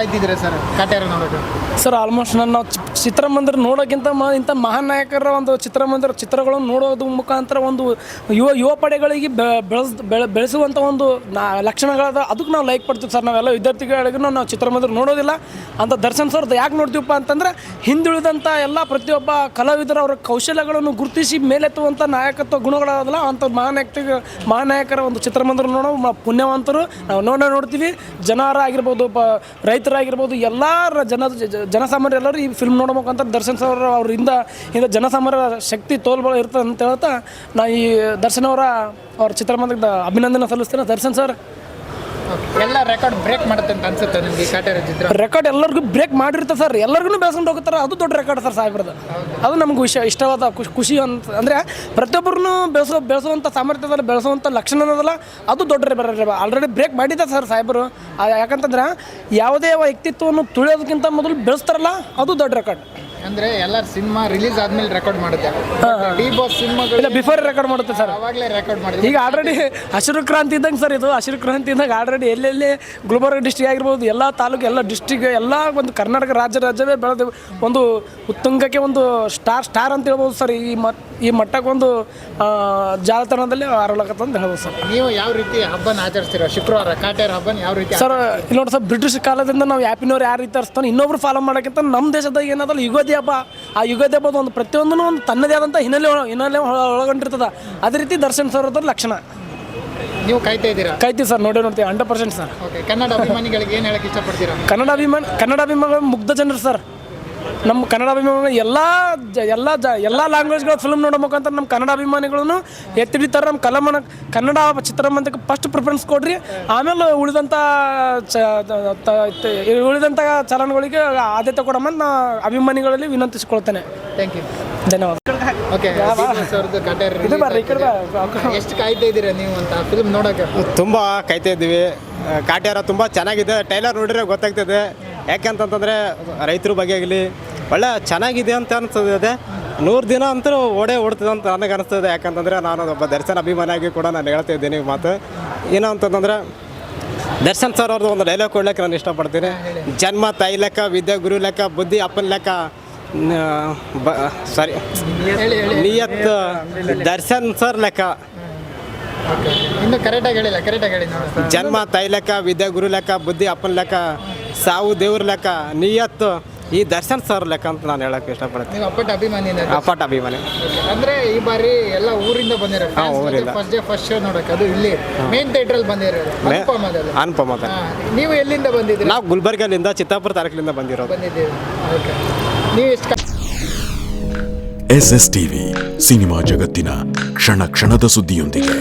ಆಯ್ತಿದ್ರೆ sir Kaatera ನೋಡೋದು sir almost ನಾವು ಚಿತ್ರಮಂದಿರ ನೋಡೋಕ್ಕಿಂತ ಇಂಥ ಮಹಾನ್ ನಾಯಕರ ಒಂದು ಚಿತ್ರಗಳನ್ನು ನೋಡೋದು ಮುಖಾಂತರ ಒಂದು ಯುವ ಪಡೆಗಳಿಗೆ ಬೆಳೆಸುವಂಥ ಒಂದು ಲಕ್ಷಣಗಳಾದ ಅದಕ್ಕೆ ನಾವು ಲೈಕ್ ಪಡ್ತೀವಿ ಸರ್. ನಾವೆಲ್ಲ ವಿದ್ಯಾರ್ಥಿಗಳಿಗೂ ನಾವು ಚಿತ್ರಮಂದಿರ ನೋಡೋದಿಲ್ಲ ಅಂತ ದರ್ಶನ್ ಸರ್ದು ಯಾಕೆ ನೋಡ್ತೀವಪ್ಪ ಅಂತಂದ್ರೆ ಹಿಂದುಳಿದಂಥ ಎಲ್ಲ ಪ್ರತಿಯೊಬ್ಬ ಕಲಾವಿದರು ಅವರ ಕೌಶಲ್ಯಗಳನ್ನು ಗುರುತಿಸಿ ಮೇಲೆತ್ತುವಂಥ ನಾಯಕತ್ವ ಗುಣಗಳಾದಲ್ಲ ಅಂಥ ಮಹಾನಾಯಕರ ಒಂದು ಚಿತ್ರಮಂದಿರ ನೋಡೋ ಪುಣ್ಯವಂತರು ನಾವು ನೋಡ್ತೀವಿ. ಜನರಾಗಿರ್ಬೋದು, ರೈತರಾಗಿರ್ಬೋದು, ಎಲ್ಲರ ಜನಸಾಮಾನ್ಯರು ಎಲ್ಲರೂ ಈ ಫಿಲ್ಮ್ ನೋಡ್ಬೇಕಂತ ದರ್ಶನ್ ಸರ್ ಅವರಿಂದ ಜನಸಾಮಾನ್ಯರ ಶಕ್ತಿ ತೋಲ್ಬಳ ಇರ್ತದೆ ಅಂತ ಹೇಳ್ತಾ ನಾ ಈ ದರ್ಶನ್ ಅವ್ರ ಚಿತ್ರಮಂದಿರದ ಅಭಿನಂದನೆ ಸಲ್ಲಿಸ್ತೇನೆ. ದರ್ಶನ್ ಸರ್ ಎಲ್ಲ ರೆಕಾರ್ಡ್ ಬ್ರೇಕ್ ಮಾಡುತ್ತೆ ಅಂತ ಅನ್ಸುತ್ತೆ ನಿಮಗೆ ಕಾಟೇರ ಚಿತ್ರ? ರೆಕಾರ್ಡ್ ಎಲ್ಲರಿಗೂ ಬ್ರೇಕ್ ಮಾಡಿರ್ತಾರೆ ಸರ್, ಎಲ್ಲರಿಗೂ ಬೆಳೆಸ್ಕೊಂಡು ಹೋಗ್ತಾರೆ. ಅದು ದೊಡ್ಡ ರೆಕಾರ್ಡ್ ಸರ್ ಸಾಹೇಬ್ರದ್ದು. ಅದು ನಮ್ಗೆ ಇಷ್ಟವಾದ ಖುಷಿ ಅಂತ ಅಂದರೆ ಪ್ರತಿಯೊಬ್ಬರನ್ನು ಬೆಳೆಸುವಂಥ ಸಾಮರ್ಥ್ಯದಲ್ಲಿ ಬೆಳೆಸುವಂಥ ಲಕ್ಷಣ ಅನ್ನೋದಲ್ಲ, ಅದು ದೊಡ್ಡ ಆಲ್ರೆಡಿ ಬ್ರೇಕ್ ಮಾಡಿದ್ದಾರೆ ಸರ್ ಸಾಹೇಬರು. ಯಾಕಂತಂದ್ರೆ ಯಾವುದೇ ವ್ಯಕ್ತಿತ್ವವನ್ನು ತುಳಿಯೋದಕ್ಕಿಂತ ಮೊದಲು ಬೆಳೆಸ್ತಾರಲ್ಲ, ಅದು ದೊಡ್ಡ ರೆಕಾರ್ಡ್. ಅಂದ್ರೆ ಎಲ್ಲ ಸಿನಿಮಾ ರಿಲೀಸ್ ಆದ್ಮೇಲೆ ರೆಕಾರ್ಡ್ ಮಾಡುತ್ತೆ. ಡಿ ಬಾಸ್ ಸಿನಿಮಾಗಳು ಬಿಫೋರ್ ರೆಕಾರ್ಡ್ ಮಾಡುತ್ತೆ ಸರ್. ಅವಾಗಲೇ ರೆಕಾರ್ಡ್ ಮಾಡಿದೆ. ಈಗ ಆಲ್ರೆಡಿ ಹಸಿರು ಕ್ರಾಂತಿ ಇದ್ದಂಗೆ ಸರ್, ಇದು ಹಸಿರು ಕ್ರಾಂತಿ ಇದ್ದಂಗೆ ಆಲ್ರೆಡಿ ಎಲ್ಲೆಲ್ಲಿ ಗುಲ್ಬರ್ಗ ಡಿಸ್ಟ್ರಿಕ್ ಆಗಿರ್ಬೋದು, ಎಲ್ಲ ತಾಲೂಕು, ಎಲ್ಲ ಡಿಸ್ಟ್ರಿಕ್, ಎಲ್ಲ ಒಂದು ಕರ್ನಾಟಕ ರಾಜ್ಯವೇ ಬೆಳೆದು ಒಂದು ಉತ್ತುಂಗಕ್ಕೆ ಒಂದು ಸ್ಟಾರ್ ಅಂತ ಹೇಳ್ಬೋದು ಸರ್. ಈ ಮಟ್ಟಕ್ಕೆ ಒಂದು ಜಾಲತಾಣದಲ್ಲಿ ಹರಳಕತ್ತ ಅಂತ ಹೇಳ್ಬೋದು ಸರ್. ನೀವು ಯಾವ ರೀತಿ ಹಬ್ಬನ ಆಚರಿಸ್ತೀರಾ? ಶುಕ್ರವಾರ ಕಾಟೇರ ಹಬ್ಬನ ಯಾವ ರೀತಿ ಸರ್? ಇಲ್ಲಿ ನೋಡಿ ಸರ್, ಬ್ರಿಟಿಷ್ ಕಾಲದಿಂದ ನಾವು ಹ್ಯಾಪಿನವ್ರು ಯಾವ ರೀತಿ ಅರ್ಸ್ತಾನೆ ಇನ್ನೊಬ್ರು ಫಾಲೋ ಮಾಡೋಕ್ಕಿಂತ ನಮ್ಮ ದೇಶದಾಗ ಏನದಲ್ಲ ಯುಗಾದಿ ಹಬ್ಬ. ಆ ಯುಗಾದಿ ಹಬ್ಬದ ಒಂದು ಪ್ರತಿಯೊಂದೂ ಒಂದು ತನ್ನದೇ ಆದಂಥ ಹಿನ್ನೆಲೆ ಒಳಗೊಂಡಿರ್ತದೆ. ಅದೇ ರೀತಿ ದರ್ಶನ್ ಸರ್ ಅದ್ರ ಲಕ್ಷಣ. ನೀವು ಕಾಯ್ತೀವಿ ಸರ್, ನೋಡೇ ನೋಡ್ತೀವಿ 100% ಸರ್. ಓಕೆ, ಕನ್ನಡ ಅಭಿಮಾನಿಗಳಿಗೆ ಏನು ಹೇಳಕ್ಕೆ ಇಷ್ಟಪಡ್ತೀರಾ? ಕನ್ನಡ ಅಭಿಮಾನಿಗಳು ಮುಗ್ಧ ಜನರು ಸರ್. ನಮ್ಮ ಕನ್ನಡ ಅಭಿಮಾನಿಗಳು ಎಲ್ಲ ಲ್ಯಾಂಗ್ವೇಜ್ಗಳ ಫಿಲ್ಮ್ ನೋಡಬೇಕಂತ ನಮ್ಮ ಕನ್ನಡ ಅಭಿಮಾನಿಗಳನ್ನು ಎತ್ತಿಡಿತಾರೆ. ನಮ್ಮ ಕನ್ನಡ ಚಿತ್ರಮಂದಿರಕ್ಕೆ ಫಸ್ಟ್ ಪ್ರಿಫರೆನ್ಸ್ ಕೊಡ್ರಿ, ಆಮೇಲೆ ಉಳಿದಂಥ ಚಾನಲ್ಗಳಿಗೆ ಆದ್ಯತೆ ಕೊಡಮಂತ ನಾ ಅಭಿಮಾನಿಗಳಲ್ಲಿ ವಿನಂತಿಸಿಕೊಳ್ತೇನೆ. ಥ್ಯಾಂಕ್ ಯು, ಧನ್ಯವಾದ. ಓಕೆ, ಎಷ್ಟು ಕಾಯ್ತಾ ಇದ್ದೀರಾ ನೀವು ಅಂತ ಫಿಲ್ಮ್ ನೋಡೋಕೆ? ತುಂಬ ಕಾಯ್ತಾ ಇದ್ದೀವಿ. ಕಾಟೇರ ತುಂಬ ಚೆನ್ನಾಗಿದೆ. ಟ್ರೈಲರ್ ನೋಡಿದ್ರೆ ಗೊತ್ತಾಗ್ತದೆ. ಯಾಕೆಂತಂತಂದರೆ ರೈತರ ಬಗ್ಗೆ ಆಗಲಿ ಒಳ್ಳೆ ಚೆನ್ನಾಗಿದೆ ಅಂತ ಅನಿಸ್ತದೆ. 100 ದಿನ ಅಂತೂ ಓಡ್ತದೆ ಅಂತ ನನಗೆ ಅನಿಸ್ತದೆ. ಯಾಕಂತಂದರೆ ನಾನು ಒಬ್ಬ ದರ್ಶನ್ ಅಭಿಮಾನಿಯಾಗಿ ಕೂಡ ನಾನು ಹೇಳ್ತಾ ಇದ್ದೀನಿ ಮಾತು. ಏನೋ ಅಂತಂದರೆ ದರ್ಶನ್ ಸರ್ ಅವ್ರದ್ದು ಒಂದು ಡೈಲಾಗ್ ಕೊಡ್ಲಿಕ್ಕೆ ನಾನು ಇಷ್ಟಪಡ್ತೀನಿ. ಜನ್ಮ ತಾಯಿ ಲೆಕ್ಕ, ವಿದ್ಯೆ ಗುರು ಲೆಕ್ಕ, ಬುದ್ಧಿ ಅಪ್ಪನ ಲೆಕ್ಕ, ನಿಯತ್ ದರ್ಶನ್ ಸರ್ ಲೆಕ್ಕ. ಇನ್ನು ಕರೆಕ್ಟಾಗಿ ಹೇಳಿ. ಜನ್ಮ ತಾಯಿ ಲೆಕ್ಕ, ವಿದ್ಯೆ ಗುರು ಲೆಕ್ಕ, ಬುದ್ಧಿ ಅಪ್ಪನ ಲೆಕ್ಕ, ಸಾವು ದೇವ್ರ ಲೆಕ್ಕ, ನಿಯತ್ತು ಈ ದರ್ಶನ್ ಸರ್ ಲೆಕ್ಕ ಅಂತ ನಾನು ಹೇಳಕ್ಕೆ ಇಷ್ಟಪಡ್ತೀನಿ. ಅಪ್ಪಟ ಅಭಿಮಾನಿ. ಅಂದ್ರೆ ಈ ಬಾರಿ ಎಲ್ಲ ಊರಿಂದ ಬಂದಿರೋ ಫಸ್ಟ್ ಶೋ ನೋಡಕ್ಕೆ, ಅದು ಇಲ್ಲಿ ಮೇನ್ ಥಿಯೇಟರ್ ಬಂದಿರೋದು ಅನುಪಮ. ನೀವು ಎಲ್ಲಿಂದ ಬಂದಿದ್ದೀರಿ? ನಾವು ಗುಲ್ಬರ್ಗಲಿಂದ, ಚಿತ್ತಾಪುರ ತಾಲೂಕಿನಿಂದ ಬಂದಿದ್ದೀವಿ. ನೀವು ಎಷ್ಟು SS TV ಸಿನಿಮಾ ಜಗತ್ತಿನ ಕ್ಷಣ ಕ್ಷಣದ ಸುದ್ದಿಯೊಂದಿಗೆ.